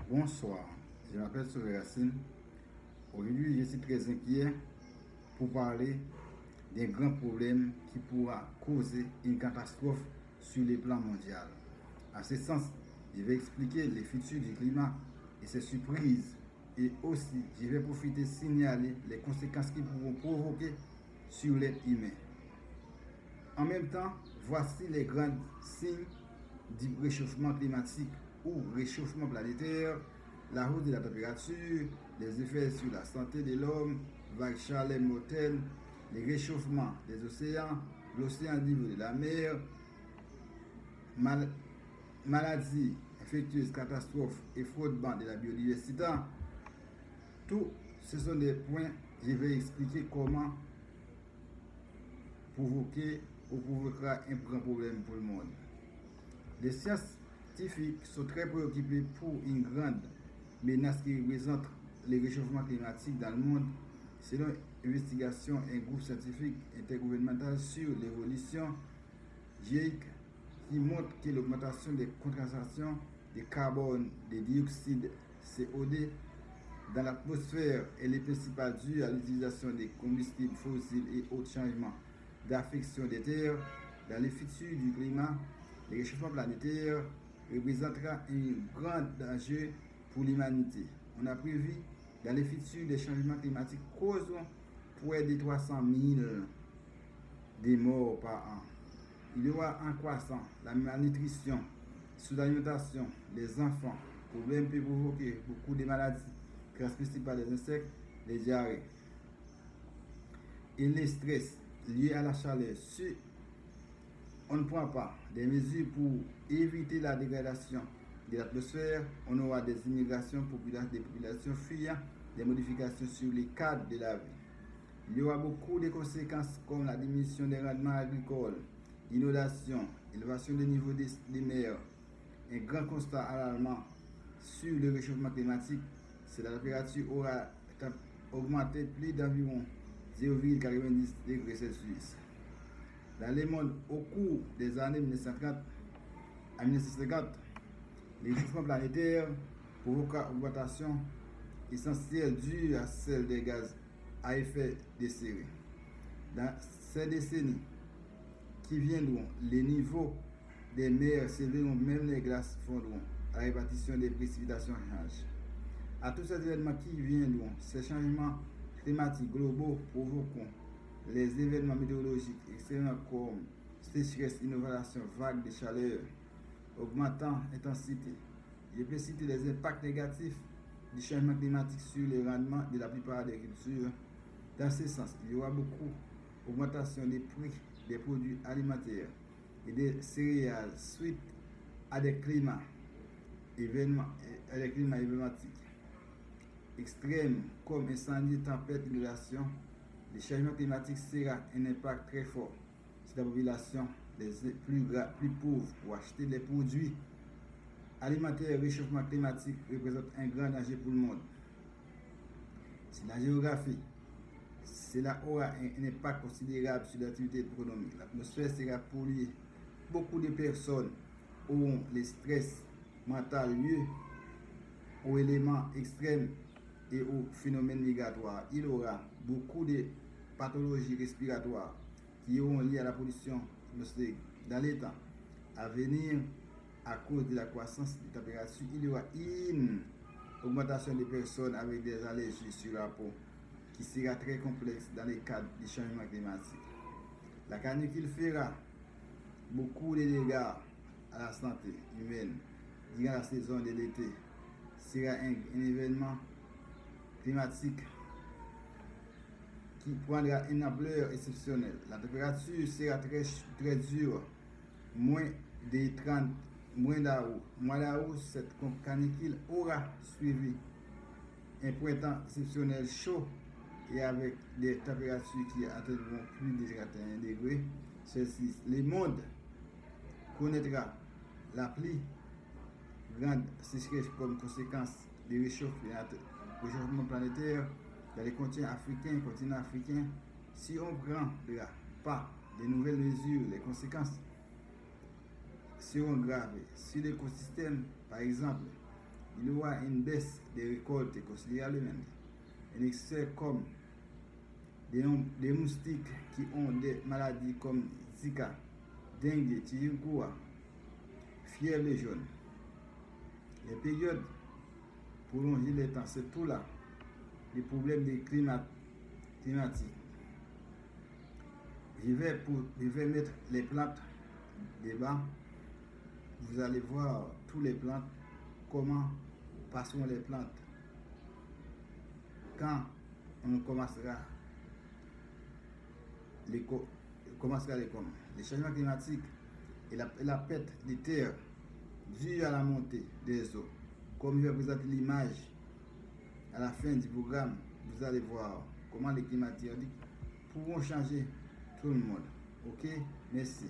Bonsoir, je m'appelle Sauvé Racine. Aujourd'hui, je suis très inquiet pour parler d'un grand problème qui pourra causer une catastrophe sur le plan mondial. À ce sens, je vais expliquer les futurs du climat et ses surprises. Et aussi, je vais profiter de signaler les conséquences qui pourront provoquer sur l'être humain. En même temps, voici les grands signes du réchauffement climatique ou réchauffement planétaire, la hausse de la température, les effets sur la santé de l'homme, vagues chaleur mortelles, les réchauffements des océans, l'océan niveau de la mer, maladies infectieuses, catastrophes et fraudes de la biodiversité. Tout ce sont des points que je vais expliquer comment provoquer ou provoquera un grand problème pour le monde. Les scientifiques sont très préoccupés pour une grande menace qui représente le réchauffement climatique dans le monde. Selon investigation, un groupe scientifique intergouvernemental sur l'évolution GIEC qui montre que l'augmentation des concentrations de carbone, de dioxyde COD dans l'atmosphère est le principal dû à l'utilisation des combustibles fossiles et autres changements d'affection des terres. Dans le futur du climat, le réchauffement planétaire représentera un grand danger pour l'humanité. On a prévu dans le futur des changements climatiques causeront près de 300 000 de morts par an. Il y aura en croissant la malnutrition, sous-alimentation, les enfants, problèmes peuvent provoquer beaucoup de maladies transmissibles par les insectes, les diarrhées et les stress liés à la chaleur. Si on ne prend pas des mesures pour éviter la dégradation de l'atmosphère, on aura des immigrations des populations fuyant des modifications sur les cadres de la vie. Il y aura beaucoup de conséquences comme la diminution des rendements agricoles, inondation, élévation des niveaux des mers. Un grand constat alarmant sur le réchauffement climatique, c'est la température aura augmenté plus d'environ 0,90 degrés Celsius. Dans le monde, au cours des années 1930 à 1950, le réchauffement planétaire provoqua une augmentation essentielle due à celle des gaz à effet de serre. Dans ces décennies qui viendront, les niveaux des mers s'élèveront, même les glaces fondront, à la répartition des précipitations changent. À tous ces événements qui viendront, ces changements climatiques globaux provoqueront les événements météorologiques extrêmement comme sécheresse, inondation, vagues de chaleur, augmentant intensité. Je peux citer les impacts négatifs du changement climatique sur le rendement de la plupart des cultures. Dans ce sens, il y aura beaucoup d'augmentation des prix des produits alimentaires et des céréales suite à des climats événementiques extrêmes comme incendies, tempêtes, inondations. Le changement climatique sera un impact très fort sur la population les plus pauvres pour acheter des produits alimentaires. Le réchauffement climatique représente un grand danger pour le monde. C'est la géographie. Cela aura un impact considérable sur l'activité économique. L'atmosphère sera polluée. Beaucoup de personnes auront le stress mental lié aux éléments extrêmes et aux phénomènes migratoires. Il y aura beaucoup de pathologies respiratoires qui seront liées à la pollution atmosphérique. Dans les temps à venir, à cause de la croissance des températures, il y aura une augmentation des personnes avec des allergies sur la peau qui sera très complexe dans le cadre du changement climatique. La canicule fera beaucoup de dégâts à la santé humaine durant la saison de l'été. Sera un événement climatique qui prendra une ampleur exceptionnelle. La température sera très dure, moins de 30, moins d'août. Mois d'août, cette canicule aura suivi un printemps exceptionnel chaud et avec des températures qui atteindront plus de 41 degrés Celsius. Le monde connaîtra la plus grande sécheresse comme conséquence du réchauffement planétaire dans les continents africains. Si on ne prend pas de nouvelles mesures, les conséquences seront graves. Si l'écosystème, par exemple, il y aura une baisse des récoltes considérable, un excès comme des moustiques qui ont des maladies comme Zika, dengue, chikungunya, fièvre jaune. Les périodes prolongées les temps, c'est tout là. Les problèmes de climatique. Je vais mettre les plantes débat. Vous allez voir tous les plantes, comment passeront les plantes quand on commencera les changements climatiques et la perte des terres due à la montée des eaux. Comme je vais présenter l'image à la fin du programme, vous allez voir comment les climatiques pourront changer tout le monde. Ok, merci.